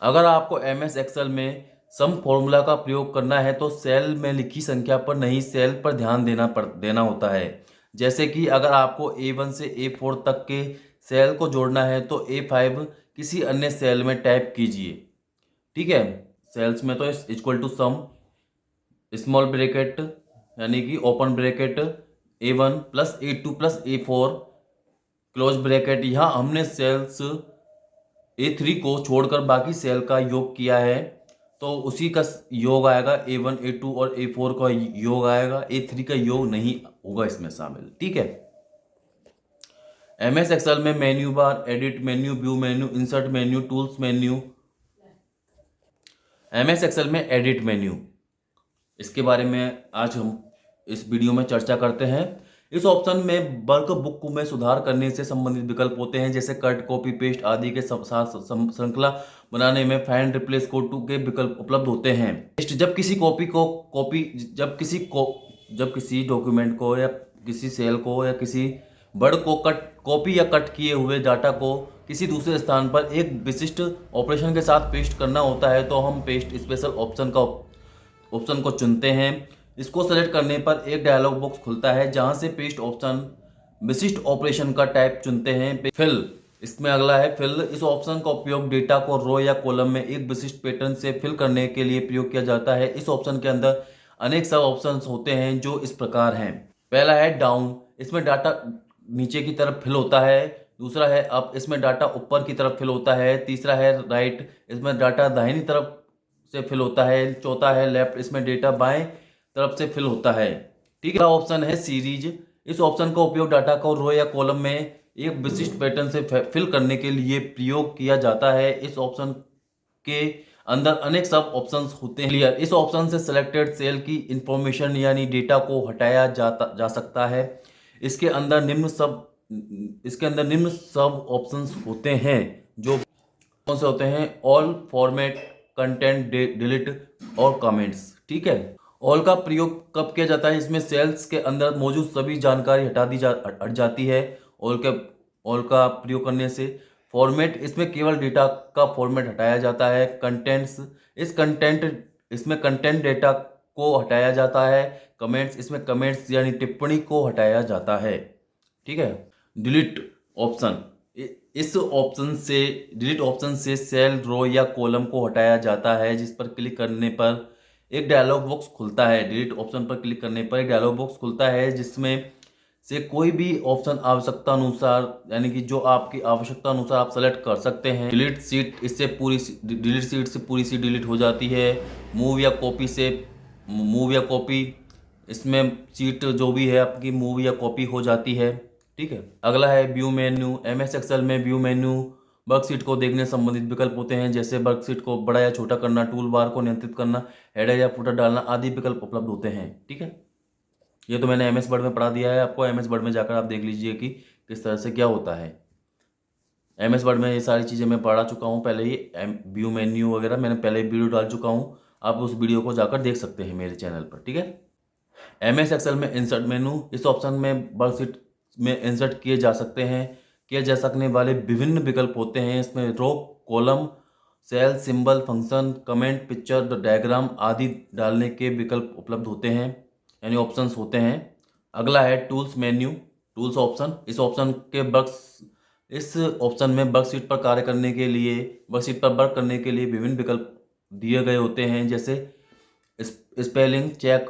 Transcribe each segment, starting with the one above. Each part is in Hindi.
अगर आपको MS एक्सेल में सम फॉर्मूला का प्रयोग करना है तो सेल में लिखी संख्या पर नहीं, सेल पर ध्यान देना होता है। जैसे कि अगर आपको A1 से A4 तक के सेल को जोड़ना है तो A5 किसी अन्य सेल में टाइप कीजिए। ठीक है, सेल्स में तो equal to sum, small bracket यानी कि open bracket A1 plus A2 plus A4 close bracket. यहाँ हमने सेल्स A3 को छोड़कर बाकी सेल का योग किया है, तो उसी का योग आएगा। A1 A2 और A4 का योग आएगा, A3 का योग नहीं होगा इसमें शामिल। ठीक है। MS एक्सेल में menu bar, edit menu, view menu, insert menu, tools menu. MS Excel में एडिट मेन्यू, इसके बारे में आज हम इस वीडियो में चर्चा करते हैं। इस ऑप्शन में वर्क बुक में सुधार करने से संबंधित विकल्प होते हैं, जैसे कट, कॉपी, पेस्ट आदि के साथ श्रृंखला बनाने में फाइंड, रिप्लेस, गो टू के विकल्प उपलब्ध होते हैं। जब किसी डॉक्यूमेंट को या किसी सेल को या किसी वर्ड को कॉपी या कट किए हुए डाटा को किसी दूसरे स्थान पर एक विशिष्ट ऑपरेशन के साथ पेस्ट करना होता है, तो हम पेस्ट स्पेशल ऑप्शन को चुनते हैं। इसको सेलेक्ट करने पर एक डायलॉग बॉक्स खुलता है, जहां से पेस्ट ऑप्शन विशिष्ट ऑपरेशन का टाइप चुनते हैं। फिल, इसमें अगला है फिल। इस ऑप्शन का उपयोग डेटा को रो या कॉलम में एक विशिष्ट पैटर्न से फिल करने के लिए प्रयोग किया जाता है। इस ऑप्शन के अंदर अनेक सब ऑप्शन होते हैं जो इस प्रकार हैं। पहला है डाउन, इसमें डाटा नीचे की तरफ फिल होता है। दूसरा है अप, इसमें डाटा ऊपर की तरफ फिल होता है। तीसरा है राइट, इसमें डाटा दाहिनी तरफ से फिल होता है। चौथा है लेफ्ट, इसमें डेटा बाएं तरफ से फिल होता है। ठीक है। ऑप्शन है सीरीज। इस ऑप्शन का उपयोग डाटा को रो या कॉलम में एक विशिष्ट पैटर्न से फिल करने के लिए प्रयोग किया जाता है। इस ऑप्शन के अंदर अनेक सब ऑप्शंस होते हैं। क्लियर, इस ऑप्शन से सिलेक्टेड सेल की इंफॉर्मेशन यानी डेटा को हटाया जा सकता है। इसके अंदर निम्न सब ऑप्शंस होते हैं, जो कौन से होते हैं? ऑल, फॉर्मेट, कंटेंट, डिलीट और कमेंट्स। ठीक है। ऑल का प्रयोग कब किया जाता है? इसमें सेल्स के अंदर मौजूद सभी जानकारी हट जाती है ऑल का प्रयोग करने से। फॉर्मेट, इसमें केवल डेटा का फॉर्मेट हटाया जाता है। कंटेंट्स, इसमें कंटेंट डेटा को हटाया जाता है। कमेंट्स, इसमें कमेंट्स यानी टिप्पणी को हटाया जाता है। ठीक है। डिलीट ऑप्शन, डिलीट ऑप्शन से सेल, रो या कॉलम को हटाया जाता है, जिस पर क्लिक करने पर एक डायलॉग बॉक्स खुलता है। डिलीट ऑप्शन पर क्लिक करने पर एक डायलॉग बॉक्स खुलता है, जिसमें से कोई भी ऑप्शन आवश्यकता अनुसार, यानी कि जो आपकी आवश्यकता अनुसार आप सेलेक्ट कर सकते हैं। डिलीट सीट, डिलीट सीट से पूरी सीट डिलीट हो जाती है। मूव या कॉपी, इसमें सीट जो भी है आपकी मूव या कॉपी हो जाती है। ठीक है। अगला है व्यू मेन्यू। MS एक्सेल में व्यू मेन्यू वर्कशीट को देखने संबंधित विकल्प होते हैं, जैसे वर्कशीट को बड़ा या छोटा करना, टूल बार को नियंत्रित करना, हेडर या फुटर डालना आदि विकल्प उपलब्ध होते हैं। ठीक है। ये तो मैंने MS वर्ड में पढ़ा दिया है आपको। MS वर्ड में जाकर आप देख लीजिए कि किस तरह से क्या होता है। MS वर्ड में ये सारी चीज़ें मैं पढ़ा चुका हूँ पहले ही। व्यू मेन्यू वगैरह मैंने पहले वीडियो डाल चुका हूँ, आप उस वीडियो को जाकर देख सकते हैं मेरे चैनल पर। ठीक है। MS एक्सेल में इंसर्ट मेनू, इस ऑप्शन में वर्कशीट में इंसर्ट किए जा सकने वाले विभिन्न विकल्प होते हैं। इसमें row, column, cell, symbol, function, comment, picture, diagram आदि डालने के विकल्प उपलब्ध होते हैं, यानी ऑप्शंस होते हैं। अगला है टूल्स मेन्यू, टूल्स ऑप्शन। इस ऑप्शन में वर्कशीट पर वर्क करने के लिए विभिन्न विकल्प दिए गए होते हैं, जैसे स्पेलिंग चेक,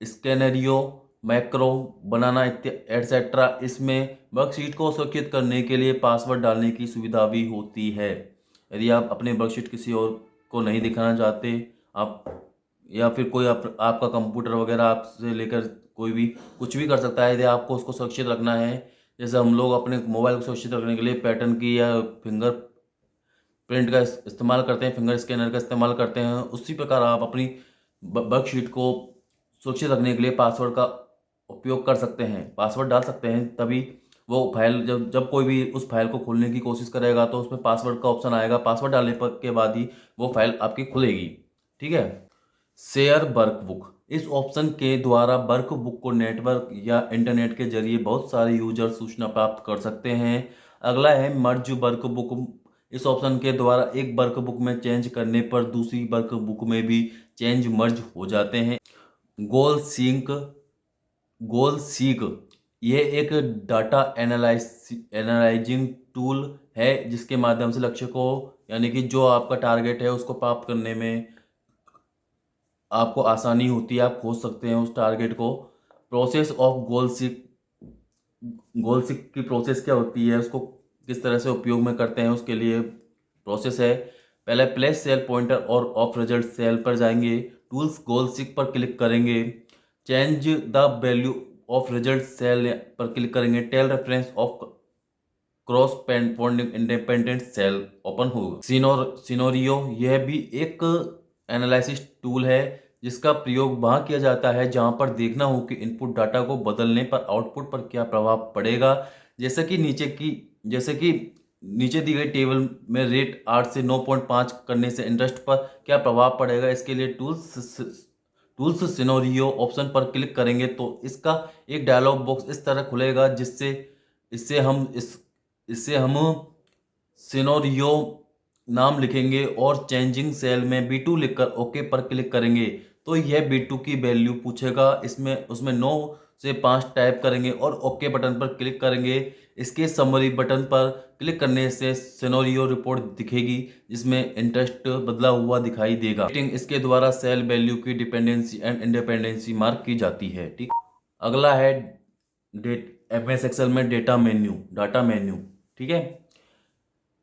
स्कैनरियो, मैक्रो बनाना एटसेट्रा। इसमें वर्कशीट को सुरक्षित करने के लिए पासवर्ड डालने की सुविधा भी होती है। यदि आप अपने वर्कशीट किसी और को नहीं दिखाना चाहते, आप या फिर कोई आपका कंप्यूटर वगैरह आपसे लेकर कोई भी कुछ भी कर सकता है। यदि आपको उसको सुरक्षित रखना है, जैसे हम लोग अपने मोबाइल को सुरक्षित रखने के लिए पैटर्न की या फिंगर प्रिंट का इस्तेमाल करते हैं, फिंगर स्कैनर का इस्तेमाल करते हैं, उसी प्रकार आप अपनी वर्कशीट को सुरक्षित रखने के लिए पासवर्ड का उपयोग कर सकते हैं, पासवर्ड डाल सकते हैं। तभी वो फाइल जब कोई भी उस फाइल को खोलने की कोशिश करेगा तो उसमें पासवर्ड का ऑप्शन आएगा। पासवर्ड डालने के बाद ही वो फाइल आपकी खुलेगी। ठीक है। शेयर वर्कबुक, इस ऑप्शन के द्वारा वर्कबुक को नेटवर्क या इंटरनेट के जरिए बहुत सारे यूजर सूचना प्राप्त कर सकते हैं। अगला है मर्ज वर्कबुक, इस ऑप्शन के द्वारा एक वर्कबुक में चेंज करने पर दूसरी वर्कबुक में भी चेंज मर्ज हो जाते हैं। गोल सिंक गोल सीक ये एक डाटा एनालाइजिंग टूल है जिसके माध्यम से लक्ष्य को, यानी कि जो आपका टारगेट है उसको प्राप्त करने में आपको आसानी होती है। आप खोज सकते हैं उस टारगेट को। प्रोसेस ऑफ गोल सीक की प्रोसेस क्या होती है, उसको किस तरह से उपयोग में करते हैं, उसके लिए प्रोसेस है। पहले प्लेस सेल पॉइंटर और ऑफ रिजल्ट सेल पर जाएंगे, टूल्स गोल सीक पर क्लिक करेंगे, change the value of result cell पर क्लिक करेंगे, tell reference of cross pointing independent cell open होगा। सिनोरियो यह भी एक एनालिसिस टूल है जिसका प्रयोग वहाँ किया जाता है जहाँ पर देखना हो कि इनपुट डाटा को बदलने पर आउटपुट पर क्या प्रभाव पड़ेगा। जैसे कि नीचे दी गई टेबल में रेट 8 से 9.5 करने से इंटरेस्ट पर क्या प्रभाव पड़ेगा। इसके लिए टूल्स सिनोरियो ऑप्शन पर क्लिक करेंगे तो इसका एक डायलॉग बॉक्स इस तरह खुलेगा जिससे इससे हम सिनोरियो नाम लिखेंगे और चेंजिंग सेल में B2 लिखकर ओके पर क्लिक करेंगे तो यह B2 की वैल्यू पूछेगा। उसमें 9 से 5 टाइप करेंगे और ओके बटन पर क्लिक करेंगे। इसके समरी बटन पर क्लिक करने से सिनोरियो रिपोर्ट दिखेगी जिसमें इंटरेस्ट बदला हुआ दिखाई देगा। इसके द्वारा सेल वैल्यू की डिपेंडेंसी एंड इंडिपेंडेंसी मार्क की जाती है। ठीक, अगला है MS एक्सेल में डाटा मेन्यू। ठीक है,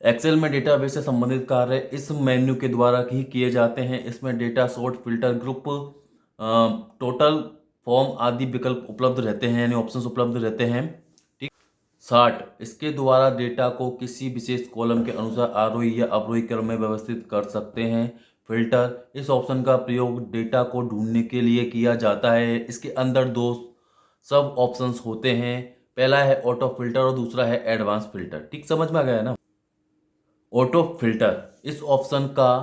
एक्सेल में डेटाबेस से संबंधित कार्य इस मेन्यू के द्वारा ही किए जाते हैं। इसमें data sort, filter, group, total, form आदि विकल्प उपलब्ध रहते हैं, यानी ऑप्शंस उपलब्ध रहते हैं। ठीक, सॉर्ट इसके द्वारा डेटा को किसी विशेष कॉलम के अनुसार आरोही या अवरोही क्रम में व्यवस्थित कर सकते हैं। फिल्टर इस ऑप्शन का प्रयोग डेटा को ढूंढने के लिए किया जाता है। इसके अंदर दो सब ऑप्शंस होते हैं, पहला है ऑटो फिल्टर और दूसरा है एडवांस फिल्टर। ठीक, समझ में आ गया ना। ऑटो फिल्टर इस ऑप्शन का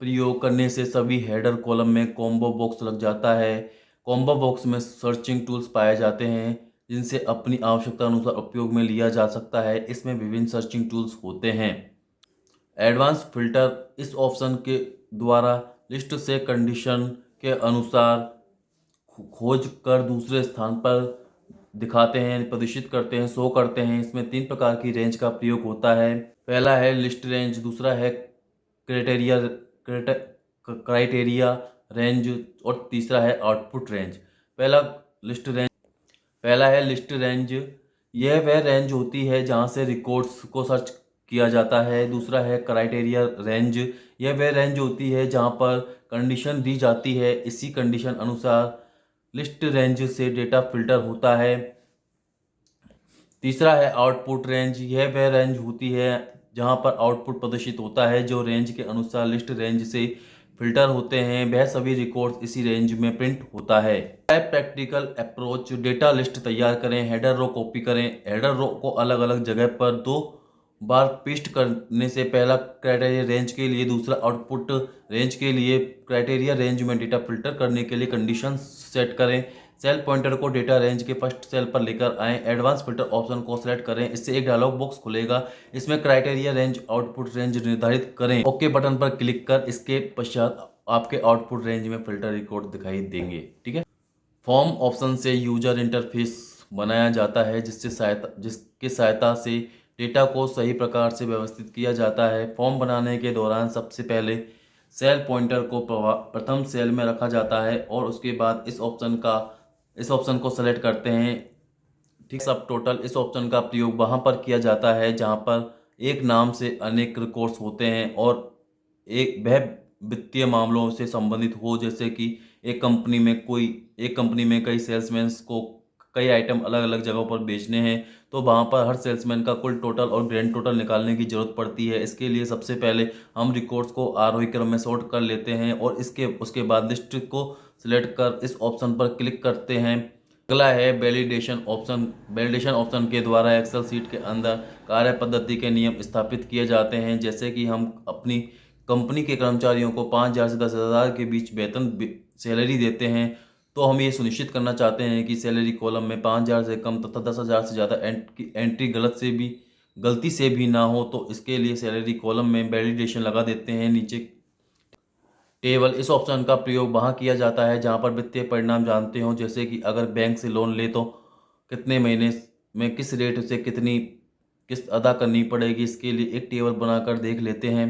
प्रयोग करने से सभी हेडर कॉलम में कॉम्बो बॉक्स लग जाता है। कॉम्बो बॉक्स में सर्चिंग टूल्स पाए जाते हैं जिनसे अपनी आवश्यकता अनुसार उपयोग में लिया जा सकता है। इसमें विभिन्न सर्चिंग टूल्स होते हैं। एडवांस फिल्टर इस ऑप्शन के द्वारा लिस्ट से कंडीशन के अनुसार खोज कर दूसरे स्थान पर दिखाते हैं, प्रदर्शित करते हैं, शो करते हैं। इसमें 3 प्रकार की रेंज का प्रयोग होता है। पहला है लिस्ट रेंज, दूसरा है क्राइटेरिया रेंज और तीसरा है आउटपुट रेंज। पहला है लिस्ट रेंज, यह वह रेंज होती है जहां से रिकॉर्ड्स को सर्च किया जाता है। दूसरा है क्राइटेरिया रेंज, यह वह रेंज होती है जहां पर कंडीशन दी जाती है, इसी कंडीशन अनुसार लिस्ट रेंज से डेटा फिल्टर होता है। तीसरा है आउटपुट रेंज, यह वह रेंज होती है जहां पर आउटपुट प्रदर्शित होता है। जो रेंज के अनुसार लिस्ट रेंज से फिल्टर होते हैं वह सभी रिकॉर्ड्स इसी रेंज में प्रिंट होता है। प्रैक्टिकल अप्रोच, डेटा लिस्ट तैयार करें, हेडर रो कॉपी करें। हेडर रो को अलग अलग जगह पर 2 बार पेस्ट करने से पहला क्राइटेरिया रेंज के लिए, दूसरा आउटपुट रेंज के लिए। क्राइटेरिया रेंज में डेटा फिल्टर करने के लिए कंडीशन सेट करें। सेल पॉइंटर को डेटा रेंज के फर्स्ट सेल पर लेकर आएं। एडवांस फिल्टर ऑप्शन को सेलेक्ट करें, इससे एक डायलॉग बॉक्स खुलेगा। इसमें क्राइटेरिया रेंज, आउटपुट रेंज निर्धारित करें। ओके बटन पर क्लिक कर इसके पश्चात आपके आउटपुट रेंज में फिल्टर रिकॉर्ड दिखाई देंगे। ठीक है, फॉर्म ऑप्शन से यूजर इंटरफेस बनाया जाता है जिसकी सहायता से डेटा को सही प्रकार से व्यवस्थित किया जाता है। फॉर्म बनाने के दौरान सबसे पहले सेल पॉइंटर को प्रथम सेल में रखा जाता है और उसके बाद इस ऑप्शन को सेलेक्ट करते हैं। ठीक, सब टोटल इस ऑप्शन का प्रयोग वहाँ पर किया जाता है जहाँ पर एक नाम से अनेक रिकॉर्ड्स होते हैं और वह वित्तीय मामलों से संबंधित हो, जैसे कि एक कंपनी में कई सेल्समैन को कई आइटम अलग अलग जगहों पर बेचने हैं तो वहाँ पर हर सेल्समैन का कुल टोटल और ग्रैंड टोटल निकालने की जरूरत पड़ती है। इसके लिए सबसे पहले हम रिकॉर्ड्स को आरोही क्रम में सॉर्ट कर लेते हैं और उसके बाद लिस्ट को सिलेक्ट कर इस ऑप्शन पर क्लिक करते हैं। अगला है वैलिडेशन ऑप्शन के द्वारा एक्सेल सीट के अंदर कार्य पद्धति के नियम स्थापित किए जाते हैं। जैसे कि हम अपनी कंपनी के कर्मचारियों को 5,000 से 10,000 के बीच वेतन सैलरी देते हैं तो हम ये सुनिश्चित करना चाहते हैं कि सैलरी कॉलम में 5,000 से कम तथा 10,000 से ज़्यादा एंट्री गलती से भी ना हो, तो इसके लिए सैलरी कॉलम में वैलिडेशन लगा देते हैं। नीचे टेबल, इस ऑप्शन का प्रयोग वहाँ किया जाता है जहाँ पर वित्तीय परिणाम जानते हो, जैसे कि अगर बैंक से लोन ले तो कितने महीने में किस रेट से कितनी किस्त अदा करनी पड़ेगी। इसके लिए एक टेबल बनाकर देख लेते हैं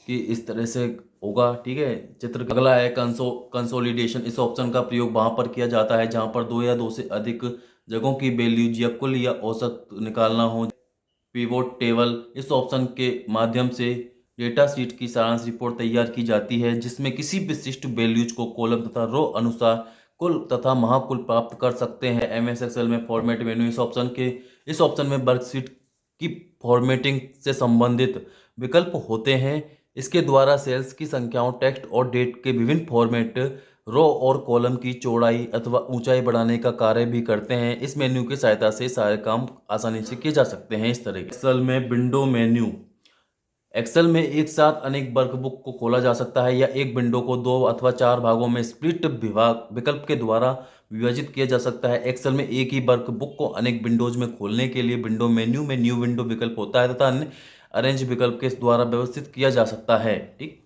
कि इस तरह से होगा। ठीक है, चित्र अगला है कंसोलिडेशन। इस ऑप्शन का प्रयोग वहाँ पर किया जाता है जहाँ पर दो या दो से अधिक जगहों की वैल्यूज या कुल या औसत निकालना हो। पिवोट टेबल, इस ऑप्शन के माध्यम से डेटा शीट की सारांश रिपोर्ट तैयार की जाती है जिसमें किसी विशिष्ट वैल्यूज को कॉलम तथा रो अनुसार कुल तथा महाकुल प्राप्त कर सकते हैं। एमएस एक्सेल में फॉर्मेट मेन्यू, इस ऑप्शन में वर्कशीट की फॉर्मेटिंग से संबंधित विकल्प होते हैं। इसके द्वारा सेल्स की संख्याओं, टेक्स्ट और डेट के विभिन्न फॉर्मेट रो और कॉलम की चौड़ाई अथवा ऊंचाई बढ़ाने का कार्य भी करते हैं। इस मेन्यू की सहायता से सारे काम आसानी से किए जा सकते हैं। इस तरह एक्सेल में विंडो मेन्यू, एक्सेल में एक साथ अनेक वर्कबुक को खोला जा सकता है या एक विंडो को 2 अथवा 4 भागों में स्प्लिट विभाग विकल्प के द्वारा विभाजित किया जा सकता है। एक्सेल में एक ही वर्कबुक को अनेक विंडोज में खोलने के लिए विंडो मेन्यू में न्यू विंडो विकल्प होता है तथा अन्य अरेंज विकल्प के द्वारा व्यवस्थित किया जा सकता है। ठीक।